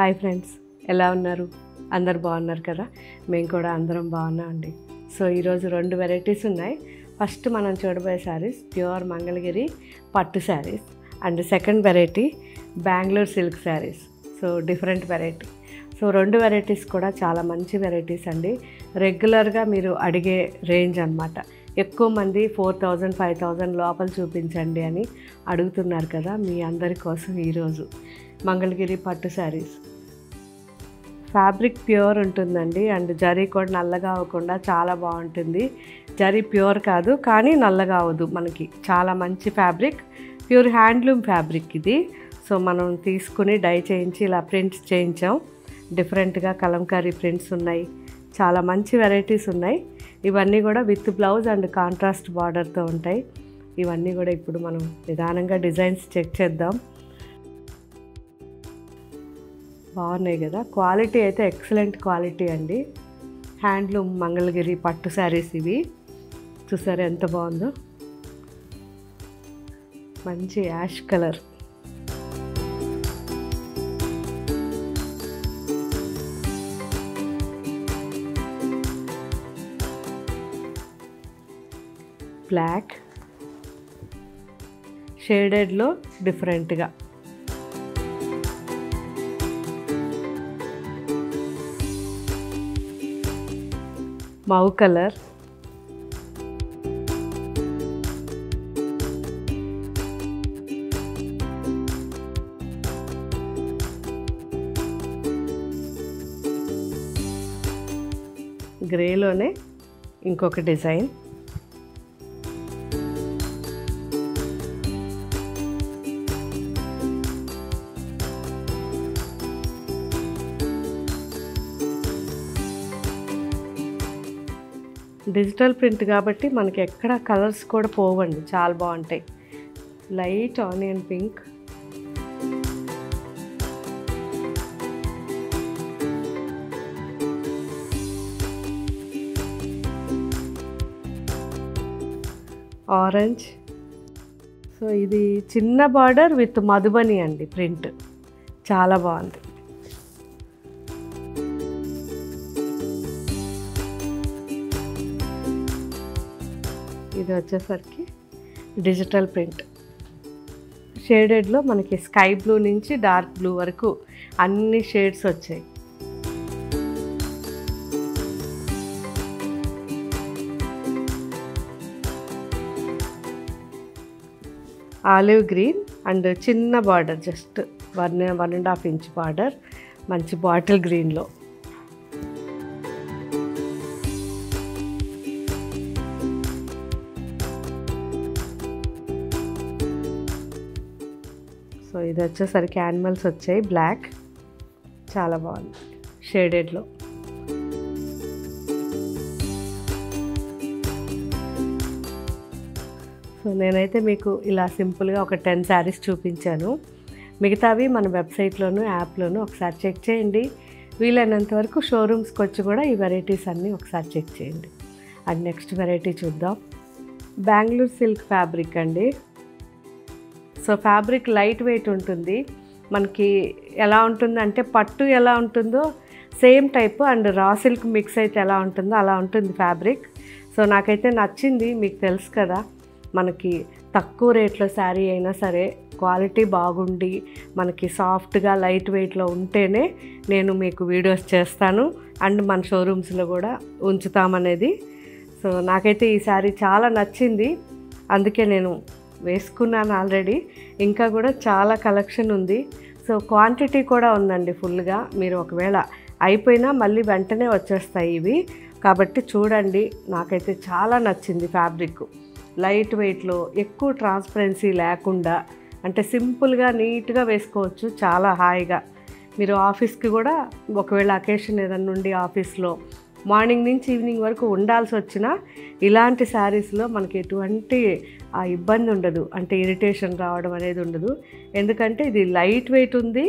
Hi friends, ఎలా ఉన్నారు? అందరు బాగున్నారు కదా? మేము కూడా అందరం బాగున్నామండి. సో ఈరోజు 2 వెరైటీస్ ఉన్నాయి. ఫస్ట్ మనం చూడబోయే శారీస్ ప్యూర్ మంగళగిరి పట్టు saris and second variety Bengaluru silk saris. So different variety. So 2 varieties కూడా చాలా మంచి వెరైటీస్ అండి. రెగ్యులర్గా మీరు అడిగే రేంజ్ అన్నమాట. ఎక్కువ మంది 4000 5000 లోపల చూపించండి అని అడుగుతున్నారు కదా. మీ అందరి కోసం ఈరోజు మంగళగిరి పట్టు శారీస్. ఫ్యాబ్రిక్ ప్యూర్ ఉంటుందండి అండ్ జరీ కూడా నల్లగా అవ్వకుండా చాలా బాగుంటుంది. జరీ ప్యూర్ కాదు కానీ నల్లగా అవ్వదు. మనకి చాలా మంచి ఫ్యాబ్రిక్, ప్యూర్ హ్యాండ్లూమ్ ఫ్యాబ్రిక్ ఇది. సో మనం తీసుకుని డై చేయించి ఇలా ప్రింట్స్ చేయించాం. డిఫరెంట్గా కలంకారీ ప్రింట్స్ ఉన్నాయి. చాలా మంచి వెరైటీస్ ఉన్నాయి. ఇవన్నీ కూడా విత్ బ్లౌజ్ అండ్ కాంట్రాస్ట్ బార్డర్తో ఉంటాయి. ఇవన్నీ కూడా ఇప్పుడు మనం నిదానంగా డిజైన్స్ చెక్ చేద్దాం. బాగున్నాయి కదా. క్వాలిటీ అయితే ఎక్సలెంట్ క్వాలిటీ అండి. హ్యాండ్లూమ్ మంగళగిరి పట్టు శారీస్ ఇవి. చూసారా ఎంత బాగుందో. మంచి యాష్ కలర్, బ్లాక్ షేడెడ్లో డిఫరెంట్గా, మౌ కలర్, గ్రేలోనే ఇంకొక డిజైన్, డిజిటల్ ప్రింట్ కాబట్టి మనకి ఎక్కడ కలర్స్ కూడా పోవండి, చాలా బాగుంటాయి. Light onion pink, orange. So ఇది చిన్న బార్డర్ విత్ మధుబని అండి ప్రింట్, చాలా బాగుంది. ఇది వచ్చేసరికి డిజిటల్ ప్రింట్. షేడెడ్లో మనకి స్కై బ్లూ నుంచి డార్క్ బ్లూ వరకు అన్ని షేడ్స్ వచ్చాయి. ఆలివ్ గ్రీన్ అండ్ చిన్న బార్డర్, జస్ట్ 1.5 ఇంచ్ బార్డర్, మంచి బాటిల్ గ్రీన్లో. సో ఇది వచ్చేసరికి యానిమల్స్ వచ్చాయి, బ్లాక్, చాలా బాగుంది షేడెడ్లో. సో నేనైతే మీకు ఇలా సింపుల్గా ఒక 10 శారీస్ చూపించాను. మిగతావి మన వెబ్సైట్లోను యాప్లోను ఒకసారి చెక్ చేయండి. వీలైనంత వరకు షోరూమ్స్కి వచ్చి కూడా ఈ వెరైటీస్ అన్నీ ఒకసారి చెక్ చేయండి. అండ్ నెక్స్ట్ వెరైటీ చూద్దాం. బెంగళూరు సిల్క్ ఫ్యాబ్రిక్ అండి. సో ఫ్యాబ్రిక్ లైట్ వెయిట్ ఉంటుంది. మనకి ఎలా ఉంటుందంటే పట్టు ఎలా ఉంటుందో same type and raw silk mix అయితే ఎలా ఉంటుందో అలా ఉంటుంది ఫ్యాబ్రిక్. సో నాకైతే నచ్చింది. మీకు తెలుసు కదా, మనకి తక్కువ రేట్లో శారీ అయినా సరే క్వాలిటీ బాగుండి మనకి సాఫ్ట్గా లైట్ వెయిట్లో ఉంటేనే నేను మీకు వీడియోస్ చేస్తాను అండ్ మన షోరూమ్స్లో కూడా ఉంచుతామనేది. సో నాకైతే ఈ శారీ చాలా నచ్చింది, అందుకే నేను వేసుకున్నాను ఆల్రెడీ. ఇంకా కూడా చాలా కలెక్షన్ ఉంది. సో క్వాంటిటీ కూడా ఉందండి ఫుల్గా. మీరు ఒకవేళ అయిపోయినా మళ్ళీ వెంటనే వచ్చేస్తాయి ఇవి. కాబట్టి చూడండి, నాకైతే చాలా నచ్చింది ఫ్యాబ్రిక్. లైట్ వెయిట్లో, ఎక్కువ ట్రాన్స్పరెన్సీ లేకుండా, అంటే సింపుల్గా నీట్గా వేసుకోవచ్చు చాలా హాయిగా. మీరు ఆఫీస్కి కూడా ఒకవేళ అకేషన్ ఏదైనా ఉండి ఆఫీస్లో మార్నింగ్ నుంచి ఈవినింగ్ వరకు ఉండాల్సి వచ్చినా ఇలాంటి శారీస్లో మనకి ఎటువంటి ఇబ్బంది ఉండదు, అంటే ఇరిటేషన్ రావడం అనేది ఉండదు. ఎందుకంటే ఇది లైట్ వెయిట్ ఉంది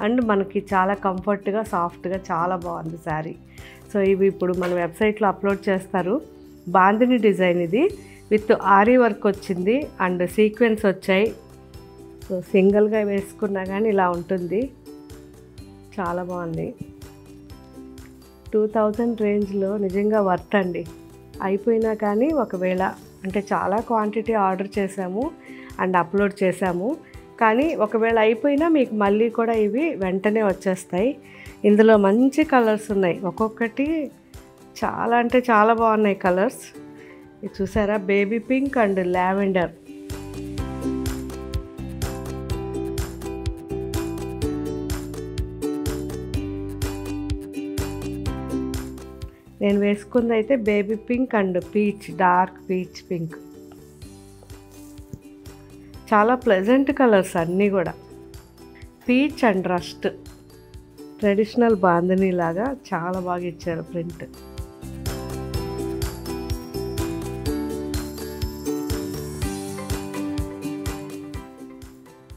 అండ్ మనకి చాలా కంఫర్ట్గా సాఫ్ట్గా చాలా బాగుంది శారీ. సో ఇవి ఇప్పుడు మన వెబ్సైట్లో అప్లోడ్ చేస్తారు. బాందిని డిజైన్ ఇది, విత్ ఆరీ వర్క్ వచ్చింది అండ్ సీక్వెన్స్ వచ్చాయి. సో సింగిల్గా వేసుకున్నా కానీ ఇలా ఉంటుంది. చాలా బాగుంది. 2000 రేంజ్లో నిజంగా వర్త్ అండి. అయిపోయినా కానీ ఒకవేళ అంటే చాలా క్వాంటిటీ ఆర్డర్ చేసాము అండ్ అప్లోడ్ చేసాము, కానీ ఒకవేళ అయిపోయినా మీకు మళ్ళీ కూడా ఇవి వెంటనే వచ్చేస్తాయి. ఇందులో మంచి కలర్స్ ఉన్నాయి, ఒక్కొక్కటి చాలా అంటే చాలా బాగున్నాయి కలర్స్. ఇది చూసారా, బేబీ పింక్ అండ్ లావెండర్. నేను వేసుకుంది అయితే baby pink and peach, dark peach pink. చాలా ప్లెజెంట్ కలర్స్ అన్నీ కూడా. Peach and rust, traditional bandhani లాగా చాలా బాగా ఇచ్చారు print.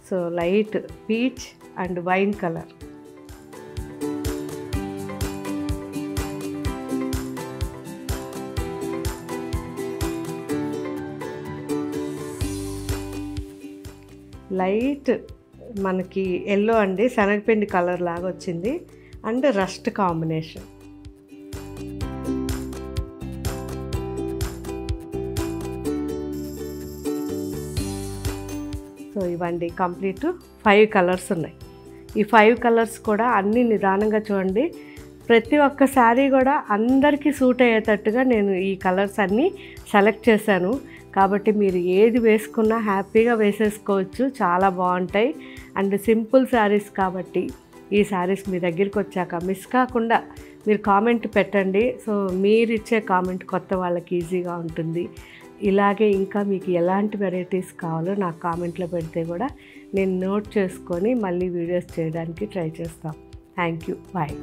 So light peach and wine colour. Light మనకి ఎల్లో అండి, శనగపిండి కలర్ లాగా వచ్చింది అండ్ రస్ట్ కాంబినేషన్. సో ఇవ్వండి కంప్లీట్ 5 కలర్స్ ఉన్నాయి. ఈ 5 కలర్స్ కూడా అన్నీ నిదానంగా చూడండి. ప్రతి ఒక్క శారీ కూడా అందరికీ సూట్ అయ్యేటట్టుగా నేను ఈ కలర్స్ అన్నీ సెలెక్ట్ చేశాను. కాబట్టి మీరు ఏది వేసుకున్నా హ్యాపీగా వేసేసుకోవచ్చు, చాలా బాగుంటాయి. అండ్ సింపుల్ శారీస్ కాబట్టి ఈ శారీస్ మీ దగ్గరికి వచ్చాక మిస్ కాకుండా మీరు కామెంట్ పెట్టండి. సో మీరు ఇచ్చే కామెంట్ కొత్త వాళ్ళకి ఈజీగా ఉంటుంది. ఇలాగే ఇంకా మీకు ఎలాంటి వెరైటీస్ కావాలో నాకు కామెంట్లో పెడితే కూడా నేను నోట్ చేసుకొని మళ్ళీ వీడియోస్ చేయడానికి ట్రై చేస్తాను. Thank you. బాయ్.